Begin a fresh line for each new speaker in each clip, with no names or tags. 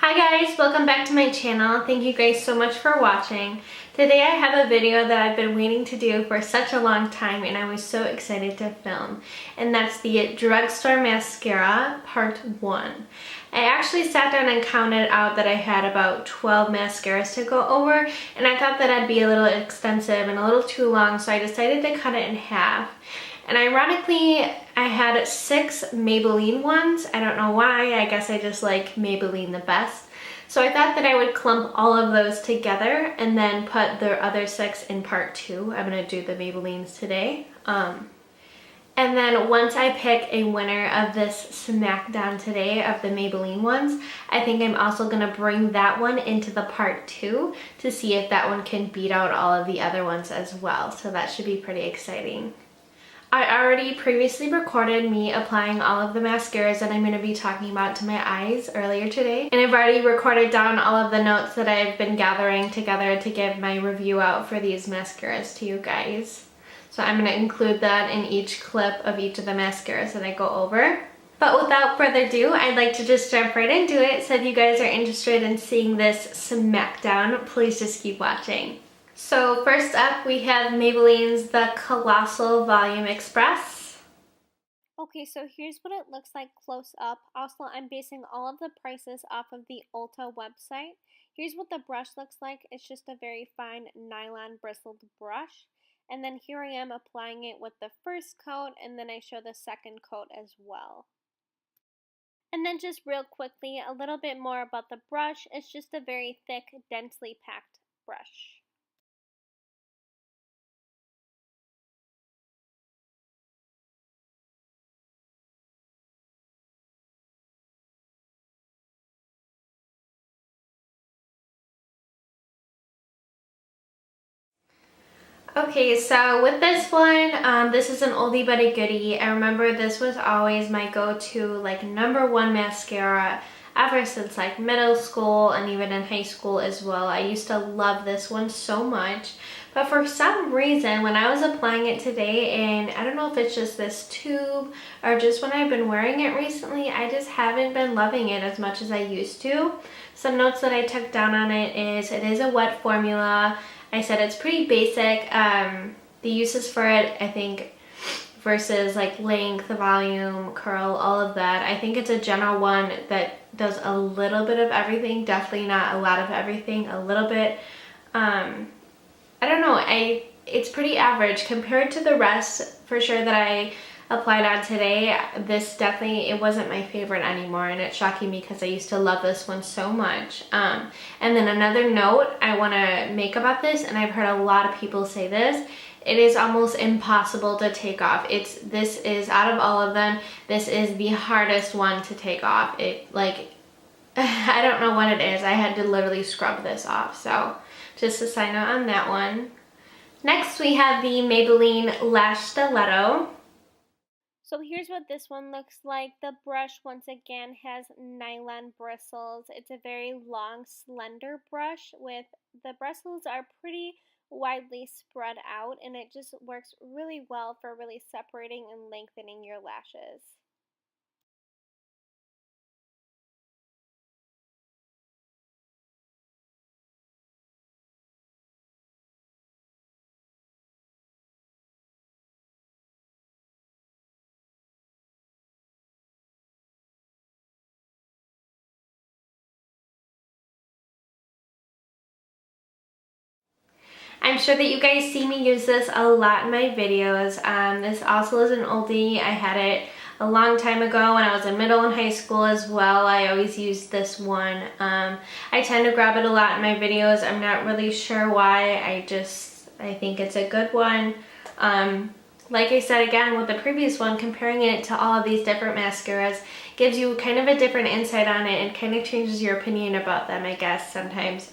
Hi guys, welcome back to my channel. Thank you guys so much for watching. Today I have a video that I've been waiting to do for such a long time and I was so excited to film. And that's the Drugstore Mascara Part 1. I actually sat down and counted out that I had about 12 mascaras to go over, and I thought that I'd be a little extensive and a little too long, so I decided to cut it in half. And ironically, I had 6 Maybelline ones. I don't know why, I guess I just like Maybelline the best. So I thought that I would clump all of those together and then put the other 6 in part 2. I'm going to do the Maybellines today. And then once I pick a winner of this Smackdown today of the Maybelline ones, I think I'm also going to bring that one into the part 2 to see if that one can beat out all of the other ones as well. So that should be pretty exciting. I already previously recorded me applying all of the mascaras that I'm going to be talking about to my eyes earlier today. And I've already recorded down all of the notes that I've been gathering together to give my review out for these mascaras to you guys. So I'm going to include that in each clip of each of the mascaras that I go over. But without further ado, I'd like to just jump right into it. So if you guys are interested in seeing this Smackdown, please just keep watching. So first up, we have Maybelline's The Colossal Volume Express.
Okay, so here's what it looks like close up. Also, I'm basing all of the prices off of the Ulta website. Here's what the brush looks like. It's just a very fine nylon bristled brush. And then here I am applying it with the first coat, and then I show the second coat as well. And then just real quickly, a little bit more about the brush. It's just a very thick, densely packed brush.
Okay, so with this one, this is an oldie but a goodie. I remember this was always my go-to, like, #1 mascara ever since like middle school and even in high school as well. I used to love this one so much, but for some reason when I was applying it today, and I don't know if it's just this tube or just when I've been wearing it recently, I just haven't been loving it as much as I used to. Some notes that I took down on it is a wet formula. I said it's pretty basic. The uses for it, I think, versus like length, volume, curl, all of that, I think it's a general one that does a little bit of everything. Definitely not a lot of everything, a little bit. I don't know, it's pretty average compared to the rest for sure that I applied on today. This definitely, it wasn't my favorite anymore, and it's shocking me because I used to love this one so much. And then another note I want to make about this, and I've heard a lot of people say this, it is almost impossible to take off. This is, out of all of them, this is the hardest one to take off. It, like, I don't know what it is. I had to literally scrub this off. So just a side note on that one. Next we have the Maybelline Lash Stiletto.
So here's what this one looks like. The brush once again has nylon bristles. It's a very long, slender brush with the bristles are pretty widely spread out, and it just works really well for really separating and lengthening your lashes.
I'm sure that you guys see me use this a lot in my videos. This also is an oldie. I had it a long time ago when I was in middle and high school as well. I always used this one. I tend to grab it a lot in my videos. I'm not really sure why. I think it's a good one. Like I said again with the previous one, comparing it to all of these different mascaras gives you kind of a different insight on it and kind of changes your opinion about them, I guess, sometimes.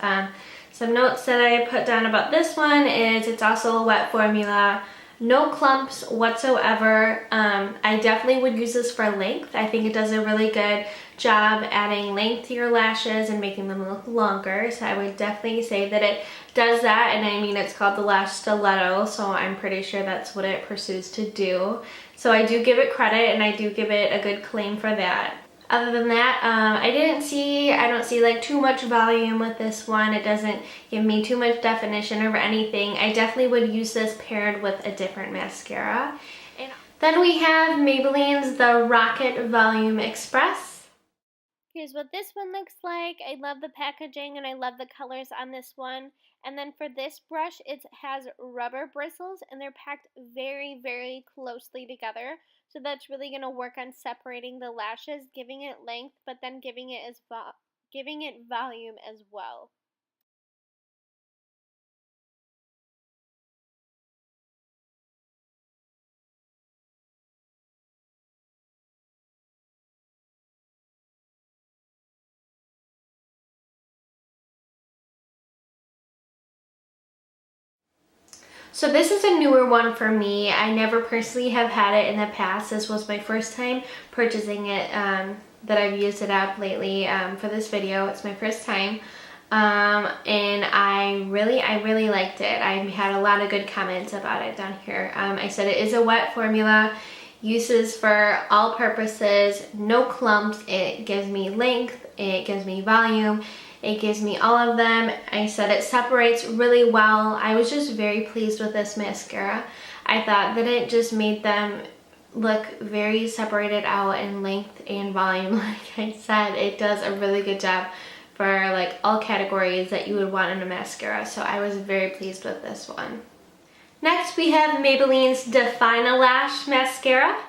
Some notes that I put down about this one is it's also a wet formula, no clumps whatsoever. I definitely would use this for length. I think it does a really good job adding length to your lashes and making them look longer. So I would definitely say that it does that, and I mean, it's called the Lash Stiletto, so I'm pretty sure that's what it pursues to do. So I do give it credit and I do give it a good claim for that. Other than that, I don't see like too much volume with this one. It doesn't give me too much definition or anything. I definitely would use this paired with a different mascara. And then we have Maybelline's The Rocket Volume Express.
Here's what this one looks like. I love the packaging and I love the colors on this one. And then for this brush, it has rubber bristles and they're packed very, very closely together. So that's really going to work on separating the lashes, giving it length, but then giving it volume as well.
So this is a newer one for me. I never personally have had it in the past. This was my first time purchasing it, that I've used it up lately for this video. It's my first time. And I really liked it. I had a lot of good comments about it down here. I said it is a wet formula, uses for all purposes, no clumps, it gives me length, it gives me volume, it gives me all of them. I said it separates really well. I was just very pleased with this mascara. I thought that it just made them look very separated out in length and volume. Like I said, it does a really good job for like all categories that you would want in a mascara. So I was very pleased with this one. Next we have Maybelline's Define-A-Lash mascara.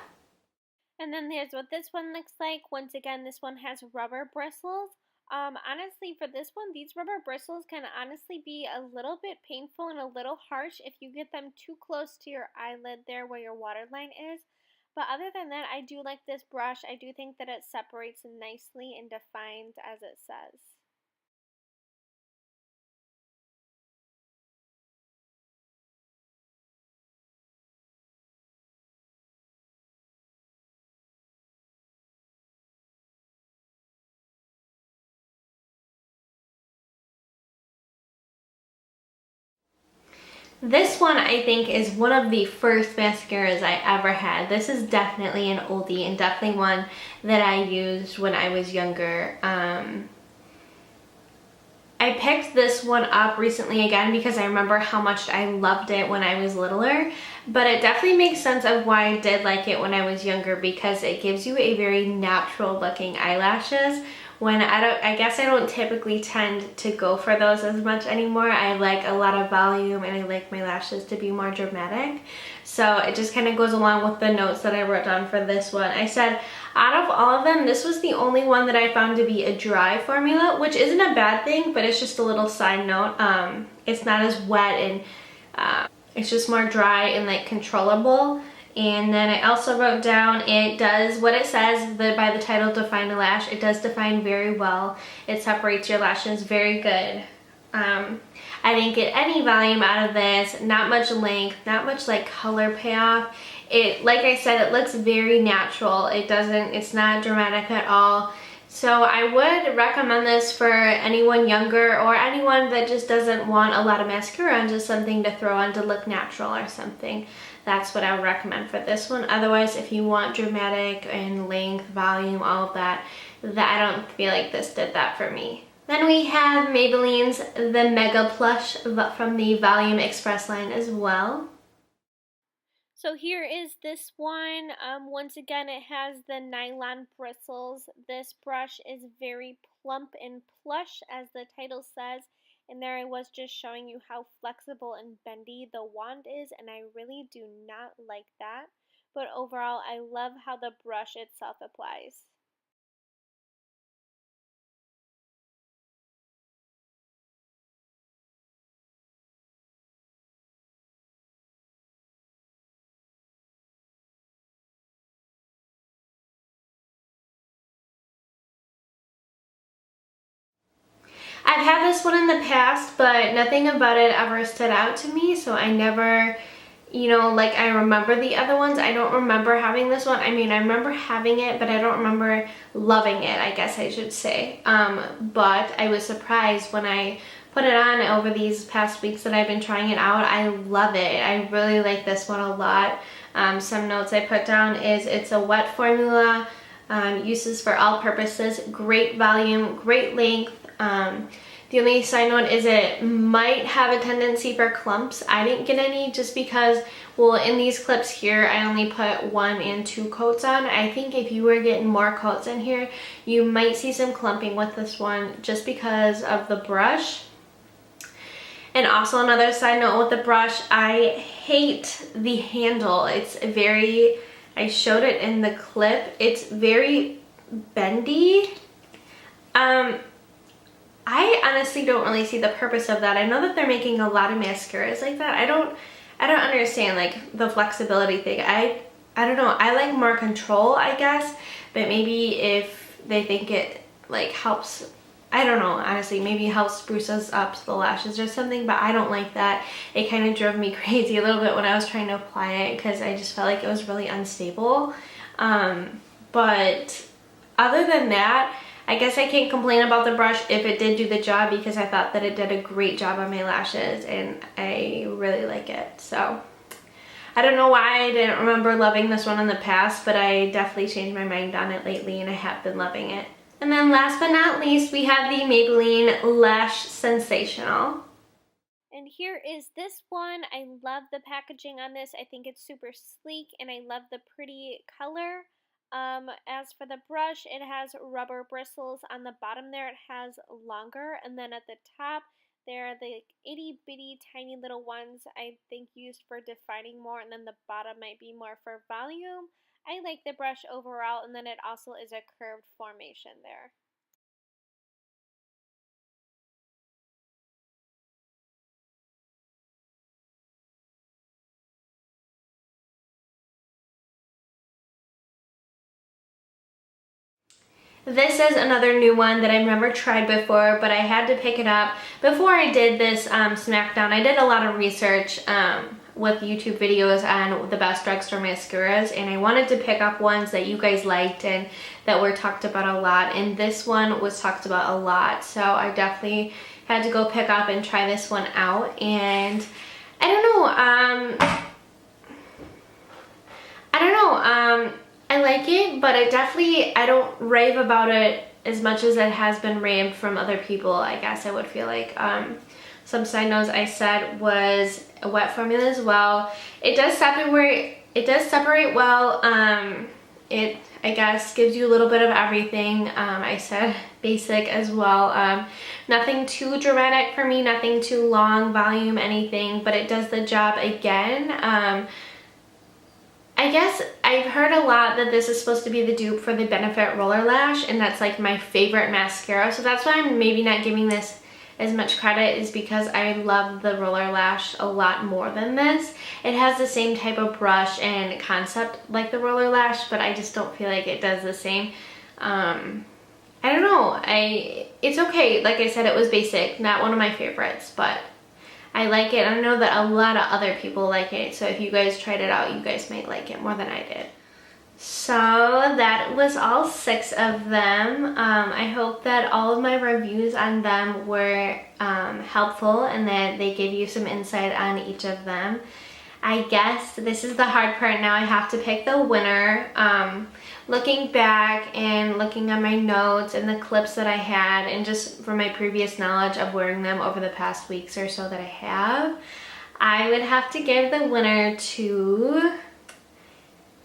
And then here's what this one looks like. Once again, this one has rubber bristles. Honestly, for this one, these rubber bristles can honestly be a little bit painful and a little harsh if you get them too close to your eyelid there where your waterline is. But other than that, I do like this brush. I do think that it separates nicely and defines as it says.
This one I think is one of the first mascaras I ever had. This is definitely an oldie and definitely one that I used when I was younger. I picked this one up recently again because I remember how much I loved it when I was littler, but it definitely makes sense of why I did like it when I was younger, because it gives you a very natural looking eyelashes. When I guess I don't typically tend to go for those as much anymore. I like a lot of volume and I like my lashes to be more dramatic. So it just kind of goes along with the notes that I wrote down for this one. I said out of all of them, this was the only one that I found to be a dry formula, which isn't a bad thing, but it's just a little side note. It's not as wet and it's just more dry and like controllable. And then I also wrote down it does what it says by the title, Define-A-Lash. It does define very well. It separates your lashes very good. I didn't get any volume out of this, not much length, not much like color payoff. It, like I said, it looks very natural. It's not dramatic at all. So I would recommend this for anyone younger or anyone that just doesn't want a lot of mascara and just something to throw on to look natural or something. That's what I would recommend for this one. Otherwise, if you want dramatic and length, volume, all of that, I don't feel like this did that for me. Then we have Maybelline's The MegaPlush from the Volume Express line as well.
So here is this one. Once again, it has the nylon bristles. This brush is very plump and plush, as the title says. And there I was just showing you how flexible and bendy the wand is, and I really do not like that. But overall, I love how the brush itself applies.
I've had this one in the past, but nothing about it ever stood out to me, so I never, you know, like I remember the other ones. I don't remember having this one. I mean, I remember having it, but I don't remember loving it, I guess I should say. But I was surprised when I put it on over these past weeks that I've been trying it out. I love it. I really like this one a lot. Some notes I put down is it's a wet formula. Uses for all purposes, great volume, great length. The only side note is it might have a tendency for clumps. I didn't get any just because, well, in these clips here, I only put 1 and 2 coats on. I think if you were getting more coats in here, you might see some clumping with this one just because of the brush. And also another side note with the brush, I hate the handle. It's very, I showed it in the clip, it's very bendy. I honestly don't really see the purpose of that. I know that they're making a lot of mascaras like that. I don't understand like the flexibility thing. I don't know. I like more control, I guess, but maybe if they think it like helps, I don't know, honestly, maybe helps spruce us up the lashes or something, but I don't like that. It kind of drove me crazy a little bit when I was trying to apply it because I just felt like it was really unstable. But other than that, I guess I can't complain about the brush if it did do the job, because I thought that it did a great job on my lashes and I really like it. So I don't know why I didn't remember loving this one in the past, but I definitely changed my mind on it lately and I have been loving it. And then last but not least, we have the Maybelline Lash Sensational.
And here is this one. I love the packaging on this. I think it's super sleek and I love the pretty color. As for the brush, it has rubber bristles. On the bottom there, it has longer, and then at the top, there are the itty bitty tiny little ones, I think used for defining more, and then the bottom might be more for volume. I like the brush overall, and then it also is a curved formation there.
This is another new one that I've never tried before, but I had to pick it up. Before I did this Smackdown, I did a lot of research with YouTube videos on the best drugstore mascaras, and I wanted to pick up ones that you guys liked and that were talked about a lot, and this one was talked about a lot, so I definitely had to go pick up and try this one out. And I don't know, I like it, but I don't rave about it as much as it has been raved from other people, I guess I would feel like. Some side notes I said was a wet formula as well. It does separate well. It, I guess, gives you a little bit of everything. I said basic as well. Nothing too dramatic for me, nothing too long, volume, anything, but it does the job again. I guess I've heard a lot that this is supposed to be the dupe for the Benefit Roller Lash, and that's like my favorite mascara, so that's why I'm maybe not giving this as much credit, is because I love the Roller Lash a lot more than this. It has the same type of brush and concept like the Roller Lash, but I just don't feel like it does the same. I don't know, it's okay. Like I said, it was basic, not one of my favorites, but I like it. I know that a lot of other people like it, so if you guys tried it out, you guys might like it more than I did. So that was all 6 of them. I hope that all of my reviews on them were helpful and that they gave you some insight on each of them. I guess this is the hard part now. I have to pick the winner. Looking back and looking at my notes and the clips that I had, and just from my previous knowledge of wearing them over the past weeks or so that I have, I would have to give the winner to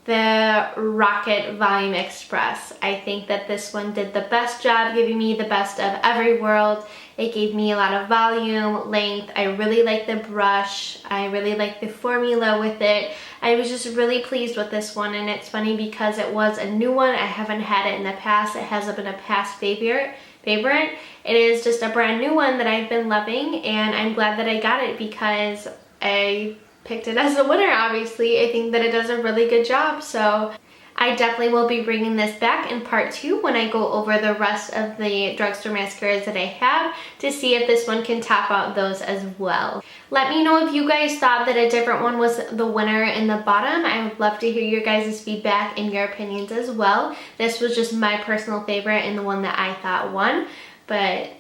the Rocket Volume Express. I think that this one did the best job giving me the best of every world. It gave me a lot of volume, length. I really like the brush. I really like the formula with it. I was just really pleased with this one, and it's funny because it was a new one. I haven't had it in the past. It hasn't been a past favorite. It is just a brand new one that I've been loving, and I'm glad that I got it because I picked it as a winner, obviously. I think that it does a really good job, so I definitely will be bringing this back in part 2 when I go over the rest of the drugstore mascaras that I have to see if this one can top out those as well. Let me know if you guys thought that a different one was the winner in the bottom. I would love to hear your guys' feedback and your opinions as well. This was just my personal favorite and the one that I thought won, but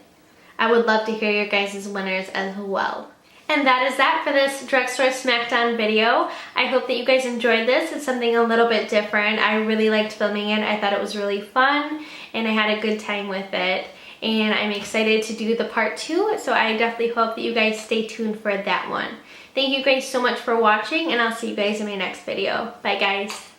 I would love to hear your guys' winners as well. And that is that for this Drugstore Smackdown video. I hope that you guys enjoyed this. It's something a little bit different. I really liked filming it. I thought it was really fun and I had a good time with it. And I'm excited to do the part 2, so I definitely hope that you guys stay tuned for that one. Thank you guys so much for watching, and I'll see you guys in my next video. Bye guys.